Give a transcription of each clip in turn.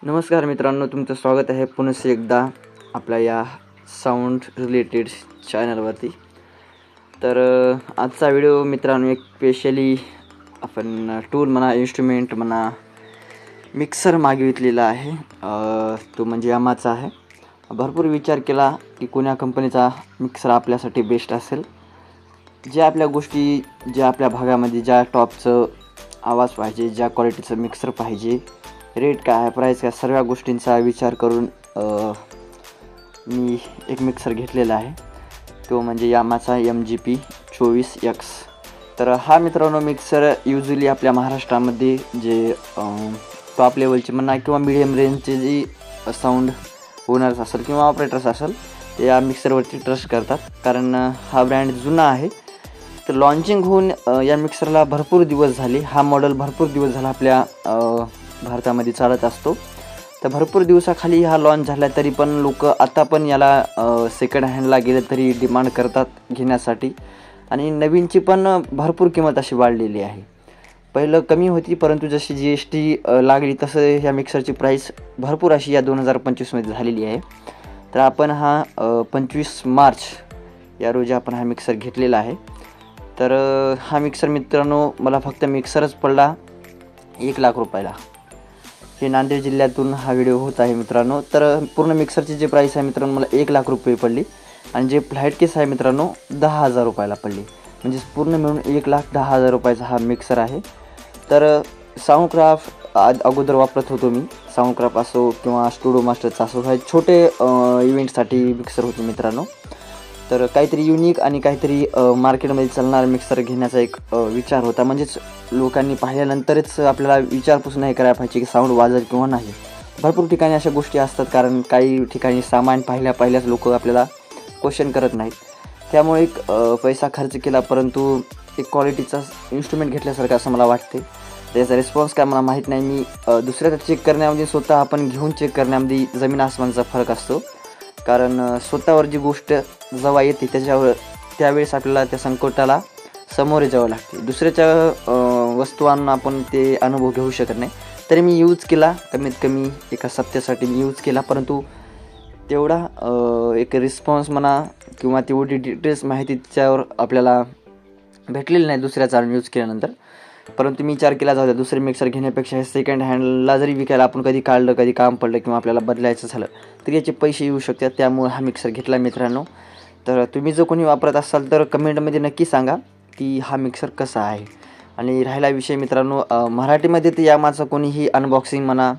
नमस्कार मित्रांनो, तुमचं स्वागत आहे पुन्हा एकदा आपल्या या साऊंड रिलेटेड चॅनलवरती. तर आजचा व्हिडिओ मित्रांनो एक स्पेशली आपण टूल म्हणा, इन्स्ट्रुमेंट म्हणा, मिक्सर मागितलेला आहे. तो म्हणजे यामाचा आहे. भरपूर विचार केला की कोण्या कंपनीचा मिक्सर आपल्यासाठी बेस्ट असेल. ज्या आपल्या गोष्टी, ज्या आपल्या भागामध्ये ज्या टॉपचं आवाज पाहिजे, ज्या क्वालिटीचं मिक्सर पाहिजे, रेट काय आहे, प्राईस काय, सर्व गोष्टींचा विचार करून मी एक मिक्सर घेतलेला आहे. तो म्हणजे यामाचा MGP24X. तर हा मित्रांनो मिक्सर युजली आपल्या महाराष्ट्रामध्ये जे टॉप लेवलचे म्हणा किंवा मिडियम रेंजचे जी साऊंड ओनर्स असेल किंवा ऑपरेटर्स असेल ते या मिक्सरवरती ट्रस्ट करतात, कारण हा ब्रँड जुना आहे. तर लॉन्चिंग होऊन या मिक्सरला भरपूर दिवस झाले. हा मॉडेल भरपूर दिवस झाला आपल्या भारतामध्ये चालत असतो. तर भरपूर दिवसाखाली हा लॉन्च झाला तरी पण लोक आता पण याला सेकंड हँडला गेले तरी डिमांड करतात घेण्यासाठी. आणि नवीनची पण भरपूर किंमत अशी वाढलेली आहे. पहिलं कमी होती, परंतु जशी GST लागली तसं ह्या मिक्सरची प्राईस भरपूर अशी या 2025मध्ये झालेली आहे. तर आपण हा 25 मार्च या रोजी आपण हा मिक्सर घेतलेला आहे. तर हा मिक्सर मित्रांनो मला फक्त मिक्सरच पडला 1 लाख रुपयाला. हे नांदेड जिल्ह्यातून हा व्हिडिओ होत आहे मित्रांनो. तर पूर्ण मिक्सरची जी प्राईस आहे मित्रांनो मला 1 लाख रुपये पडली आणि जे फ्लाईट केस आहे मित्रांनो 10,000 रुपयाला पडली. म्हणजे पूर्ण मिळून 1,10,000 रुपयाचा हा मिक्सर आहे. तर साऊंडक्राफ्ट अगोदर वापरत होतो मी. साऊंडक्राफ्ट असो किंवा स्टुडिओ मास्टरचा असो, हे छोटे इव्हेंटसाठी मिक्सर होते मित्रांनो. तर काहीतरी युनिक आणि काहीतरी मार्केटमध्ये चालणारा मिक्सर घेण्याचा एक विचार होता. म्हणजेच लोकांनी पाहिल्यानंतरच आपल्याला विचारपूस नाही करायला पाहिजे की साऊंड वाजेल किंवा नाही. भरपूर ठिकाणी अशा गोष्टी असतात, कारण काही ठिकाणी सामान पाहिल्याच लोक आपल्याला क्वेश्चन करत नाहीत. त्यामुळे एक पैसा खर्च केला, परंतु एक क्वालिटीचा इन्स्ट्रुमेंट घेतल्यासारखं असं मला वाटते. त्याचा रिस्पॉन्स काय मला माहीत नाही. मी दुसऱ्याचा चेक करण्यामध्ये, स्वतः आपण घेऊन चेक करण्यामध्ये जमीन आसमानचा फरक असतो. कारण स्वतःवर जी गोष्ट जेव्हा येते त्यावेळेस आपल्याला त्या संकटाला सामोरे जावं लागते. दुसऱ्याच्या वस्तूंना आपण ते अनुभव घेऊ शकत नाही. तरी मी यूज केला, कमीत कमी एका सप्त्यासाठी मी यूज केला, परंतु तेवढा एक रिस्पॉन्स म्हणा किंवा तेवढी डिटेल्स माहिती त्याच्यावर आपल्याला भेटलेली नाही दुसऱ्याचा यूज केल्यानंतर. परंतु मी विचार केला, जाऊ द्या, दुसरे मिक्सर घेण्यापेक्षा हे सेकंड हँडला जरी विकायला आपण कधी काढलं, कधी काम पडलं किंवा आपल्याला बदलायचं झालं तर याचे पैसे येऊ शकतात. त्यामुळे हा मिक्सर घेतला मित्रांनो. तर तुम्ही जो कोणी वापरत असाल तर कमेंटमध्ये नक्की सांगा की हा मिक्सर कसा आहे. आणि राहिला विषय मित्रांनो, मराठीमध्ये तर यामाचा कोणीही अनबॉक्सिंग म्हणा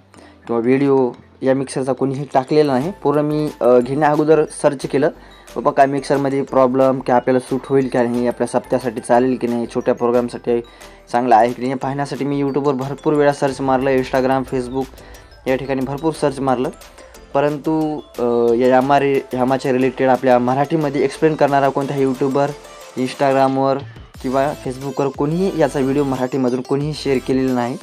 किंवा व्हिडिओ या मिक्सरचा कोणीही टाकलेला नाही. पूर्ण मी घेण्या अगोदर सर्च केलं, बाबा काय मिक्सरमध्ये प्रॉब्लेम, की आपल्याला सूट होईल की नाही, आपल्या सप्त्यासाठी चालेल की नाही, छोट्या प्रोग्रामसाठी चांगला आहे की नाही, पाहण्यासाठी मी यूट्यूबवर भरपूर वेळा सर्च मारलं. इंस्टाग्राम, फेसबुक या ठिकाणी भरपूर सर्च मारलं. परंतु यामाच्या रिलेटेड आपल्या मराठीमध्ये एक्सप्लेन करणारा कोणत्या यूट्यूबर, इंस्टाग्रामवर किंवा फेसबुकवर कोणीही याचा व्हिडिओ मराठीमधून कोणीही शेअर केलेला नाही.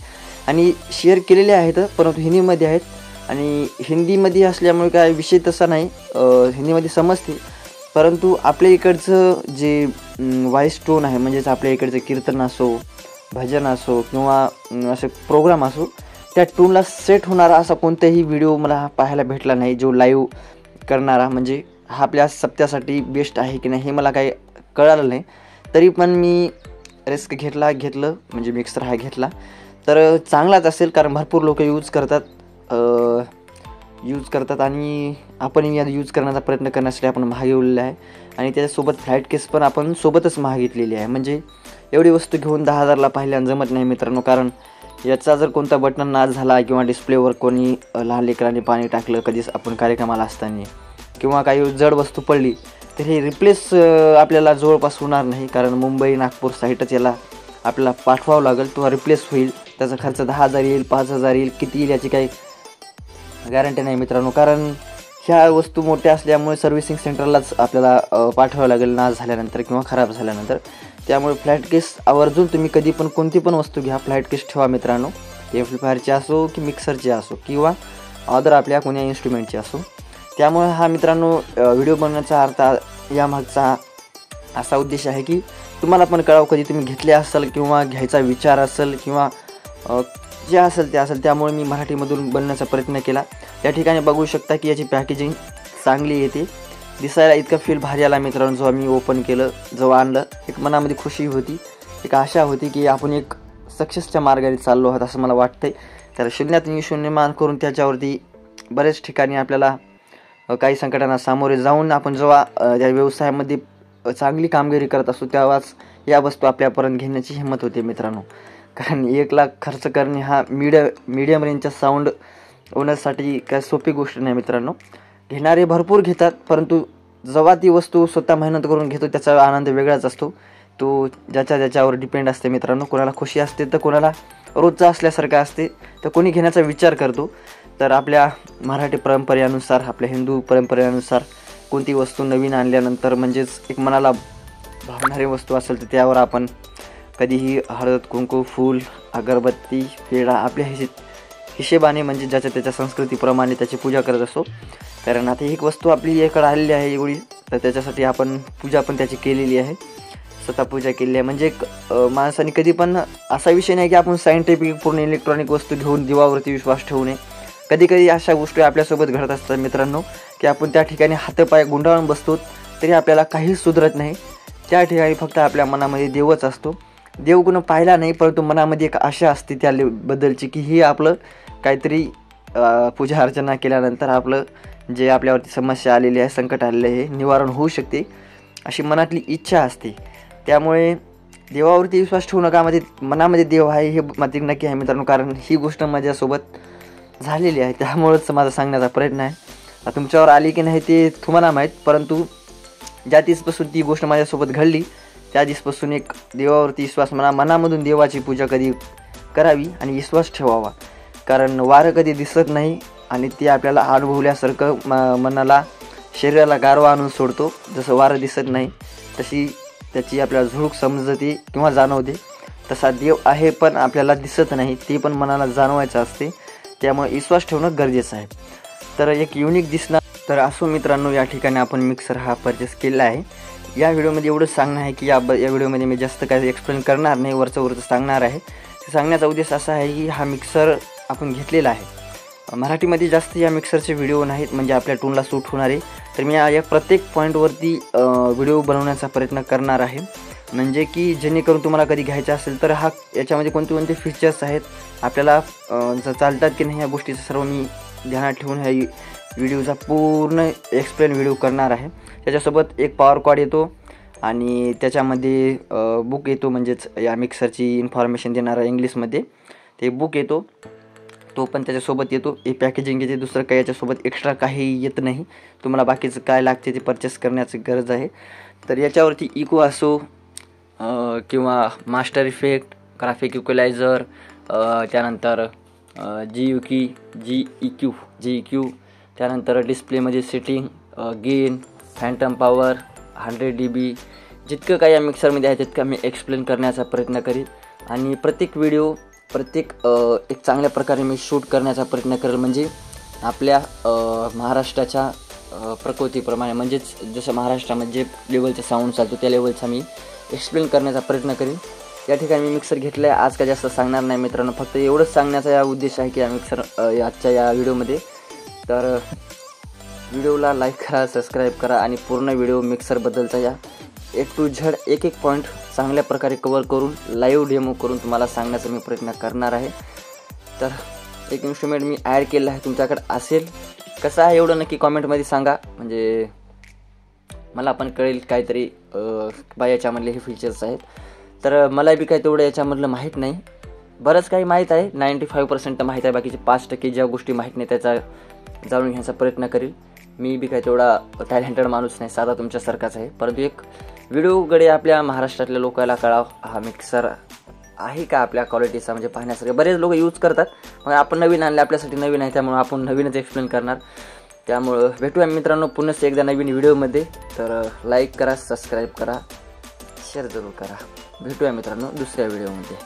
आणि शेअर केलेले आहेत परंतु हिंदीमध्ये आहेत. आणि हिंदीमध्ये असल्यामुळे काय विषय तसा नाही, हिंदीमध्ये समजते. परंतु आपल्या इकडचं जे व्हॉइस टोन आहे, म्हणजेच आपल्या इकडचं कीर्तन असो, भजन असो किंवा असे प्रोग्राम असो, त्या टोनला सेट होणारा असा कोणताही व्हिडिओ मला पाहायला भेटला नाही जो लाईव्ह करणारा. म्हणजे हा आपल्या सप्त्यासाठी बेस्ट आहे की नाही हे मला काही कळालं नाही. तरी पण मी रिस्क घेतलं म्हणजे मिक्सर हा घेतला. तर चांगलाच असेल, कारण भरपूर लोक यूज करतात आणि आपण यात यूज करण्याचा प्रयत्न करण्यासाठी आपण मागवलेला आहे. आणि त्याच्यासोबत फ्लाईट केस पण आपण सोबतच मागितलेली आहे. म्हणजे एवढी वस्तू घेऊन 10,000ला पाहिल्यानं जमत नाही मित्रांनो. कारण याचा जर कोणता बटन नाश झाला किंवा डिस्प्लेवर कोणी लहान लेकरांनी पाणी टाकलं कधीच आपण कार्यक्रमाला असताना, किंवा काही जड वस्तू पडली तर हे रिप्लेस आपल्याला जवळपास होणार नाही. कारण मुंबई, नागपूर साईडच याला आपल्याला पाठवावं लागेल. तो रिप्लेस होईल, त्याचा खर्च 10,000 येईल, 5,000 येईल, किती येईल याची काही गॅरंटी नाही मित्रांनो. कारण ह्या वस्तू मोठ्या असल्यामुळे सर्व्हिसिंग सेंटरलाच आपल्याला पाठवावं लागेल नाश झाल्यानंतर किंवा खराब झाल्यानंतर. त्यामुळे फ्लॅट केस आवर्जून तुम्ही कधी पण कोणती पण वस्तू घ्या, फ्लॅट केस ठेवा मित्रांनो. एम्प्लिफायरची असो की मिक्सरची असो किंवा अदर आपल्या कोण्या इन्स्ट्रुमेंटची असो. त्यामुळे हा मित्रांनो व्हिडिओ बनवण्याचा अर्थ यामागचा असा उद्देश आहे की तुम्हाला पण कळावं, कधी तुम्ही घेतले असाल किंवा घ्यायचा विचार असेल किंवा जे असेल ते असेल, त्यामुळे मी मराठीमधून बनवण्याचा प्रयत्न केला. या ठिकाणी बघू शकता की याची पॅकेजिंग चांगली येते, दिसायला इतका फील भारी आला मित्रांनो. जेव्हा मी ओपन केलं, जेव्हा आणलं, एक मनामध्ये खुशी होती, एक आशा होती की आपण एक सक्सेसच्या मार्गाने चाललो आहोत असं मला वाटतंय. तर शून्यातून यश निर्माण करून त्याच्यावरती बऱ्याच ठिकाणी आपल्याला काही संकटांना सामोरे जाऊन आपण जेव्हा त्या व्यवसायामध्ये चांगली कामगिरी करत असतो, तेव्हाच या वस्तू आपल्यापर्यंत घेण्याची हिंमत होते मित्रांनो. कारण 1 लाख खर्च करणे हा मीडियम रेंजचा साऊंड होण्यासाठी काय सोपी गोष्ट नाही मित्रांनो. घेणारे भरपूर घेतात, परंतु जेव्हा ती वस्तू स्वतः मेहनत करून घेतो त्याचा आनंद वेगळाच असतो. तो ज्याच्यावर डिपेंड असते मित्रांनो. कोणाला खुशी असते तर कोणाला रोजचा असल्यासारखं असते, तर कोणी घेण्याचा विचार करतो. तर आपल्या मराठी परंपरेनुसार, आपल्या हिंदू परंपरेनुसार कोणती वस्तू नवीन आणल्यानंतर म्हणजेच एक मनाला भावणारी वस्तू असेल तर त्यावर आपण कधीही हळद, कुंकू, फूल, अगरबत्ती, पेढा आपल्या हिशेबाने म्हणजे ज्याच्या त्याच्या संस्कृतीप्रमाणे त्याची पूजा करत असतो. कारण आता एक वस्तू आपली इकडे आलेली आहे एवढी, तर त्याच्यासाठी आपण पूजा पण त्याची केलेली आहे, स्वतः पूजा केलेली आहे. म्हणजे एक माणसाने कधी पण असा विषय नाही की आपण सायंटिफिक पूर्ण इलेक्ट्रॉनिक वस्तू घेऊन देवावरती विश्वास ठेवू नये. कधी अशा गोष्टी आपल्यासोबत घडत असतात मित्रांनो की आपण त्या ठिकाणी हातपाय गुंडाळून बसतो तरी आपल्याला काहीच सुधरत नाही. त्या ठिकाणी फक्त आपल्या मनामध्ये देवच असतो. देव कोण पाहिला नाही, परंतु मनामध्ये एक आशा असते त्याबद्दलची की ही आपलं काहीतरी पूजा अर्चना केल्यानंतर आपलं जे आपल्यावरती समस्या आलेली आहे, संकट आलेले आहे, निवारण होऊ शकते अशी मनातली इच्छा असते. त्यामुळे देवावरती विश्वास ठेवू नका. मनामध्ये देव आहे हे मात्र नक्की आहे मित्रांनो, कारण ही गोष्ट माझ्यासोबत झालेली आहे. त्यामुळेच माझा सांगण्याचा प्रयत्न आहे. तुमच्यावर आली की नाही ते तुम्हाला माहीत, परंतु ज्या दिवसपासून ती गोष्ट माझ्यासोबत घडली त्या दिवसपासून एक देवावरती विश्वास, मनामधून देवाची पूजा कधी करावी आणि विश्वास ठेवावा. कारण वारं कधी दिसत नाही आणि ते आपल्याला अनुभवल्यासारखं मनाला, शरीराला गारवा आणून सोडतो. जसं वारं दिसत नाही तशी त्याची आपल्याला झुळूक समजते किंवा जाणवते. तसा देव आहे पण आपल्याला दिसत नाही, ते पण मनाला जाणवायचं असते. त्यामुळे विश्वास ठेवणं गरजेचं आहे. तर एक युनिक दिसणार. तर असो मित्रांनो, या ठिकाणी आपण मिक्सर हा परचेस केला आहे. या व्हिडिओमध्ये एवढंच सांगणं आहे की या व्हिडिओमध्ये मी जास्त काही एक्सप्लेन करणार नाही, वरचं सांगणार आहे. सांगण्याचा उद्देश असा आहे की हा मिक्सर आपण घेतलेला आहे. मराठीमध्ये जास्त या मिक्सरचे व्हिडिओ नाहीत म्हणजे आपल्या टोनला सूट होणारे. तर मी या प्रत्येक पॉईंटवरती व्हिडिओ बनवण्याचा प्रयत्न करणार आहे, म्हणजे की जेणेकरून तुम्हाला कधी घ्यायचा असेल तर याच्यामध्ये कोणते फीचर्स आहेत, आपल्याला चालतात की नाही, या गोष्टीचं सर्व मी ध्यानात ठेवून ह्या व्हिडिओचा पूर्ण एक्सप्लेन व्हिडिओ करणार आहे. त्याच्यासोबत एक पॉवर कॉर्ड येतो आणि त्याच्यामध्ये बुक येतो, म्हणजेच या मिक्सरची इन्फॉर्मेशन देणारा इंग्लिशमध्ये ते बुक येतो, तो पण त्याच्यासोबत येतो. हे पॅकेजिंग येते, दुसरं काही याच्यासोबत एक्स्ट्रा काही येत नाही. तुम्हाला बाकीचं काय लागते ते परचेस करण्याची गरज आहे. तर याच्यावरती इको असो किंवा मास्टर इफेक्ट, ग्राफिक इक्वलायझर, त्यानंतर जी.ई.क्यू, त्यानंतर डिस्प्लेमध्ये setting, gain, phantom power, 100 dB, जितकं काय या मिक्सरमध्ये आहे तितकं मी एक्सप्लेन करण्याचा प्रयत्न करीन. आणि प्रत्येक व्हिडिओ एक चांगल्या प्रकारे मी शूट करण्याचा प्रयत्न करेल, म्हणजे आपल्या महाराष्ट्राच्या प्रकृतीप्रमाणे, म्हणजेच जसं महाराष्ट्रामध्ये जे लेवलचा साऊंड चालतो त्या लेवलचा मी एक्सप्लेन करण्याचा प्रयत्न करीन. या ठिकाणी मी मिक्सर घेतला आहे. आज काय जास्त सांगणार नाही मित्रांनो, फक्त एवढंच सांगण्याचा या उद्देश आहे की या मिक्सर आजच्या या व्हिडिओमध्ये. तर व्हिडिओला लाईक करा, सबस्क्राईब करा आणि पूर्ण व्हिडिओ मिक्सरबद्दलचा या A to Z एक पॉईंट चांगल्या प्रकारे कवर करून लाईव्ह डेमो करून तुम्हाला सांगण्याचा मी प्रयत्न करणार आहे. तर एक इन्स्ट्रुमेंट मी ॲड केलं आहे, तुमच्याकडे असेल कसं आहे एवढं नक्की कॉमेंटमध्ये सांगा, म्हणजे मला पण कळेल काहीतरी बा याच्यामधले हे फीचर्स आहेत. तर मला बी काही तेवढं याच्यामधलं माहीत नाही, बरंच काही माहीत आहे, 95% माहीत आहे, बाकीचे 5% ज्या गोष्टी माहीत नाही त्याचा जाणून घेण्याचा प्रयत्न करेल. मी बी काही तेवढा टॅलेंटेड माणूस नाही, साधा तुमच्यासारखाच आहे, परंतु एक व्हिडिओकडे आपल्या महाराष्ट्रातल्या लोकांना कळावं हा मिक्सर आहे का आपल्या क्वालिटीचा, म्हणजे पाहण्यासारखं. बरेच लोक यूज करतात, मग आपण नवीन आणले, आपल्यासाठी नवीन आहे, त्यामुळे आपण नवीनच एक्सप्लेन करणार. त्यामुळं भेटूया मित्रांनो पुन्हा एकदा नवीन व्हिडिओमध्ये. तर लाईक करा, सबस्क्राईब करा, शेअर जरूर करा. भेटूया मित्रांनो दुसऱ्या व्हिडिओमध्ये.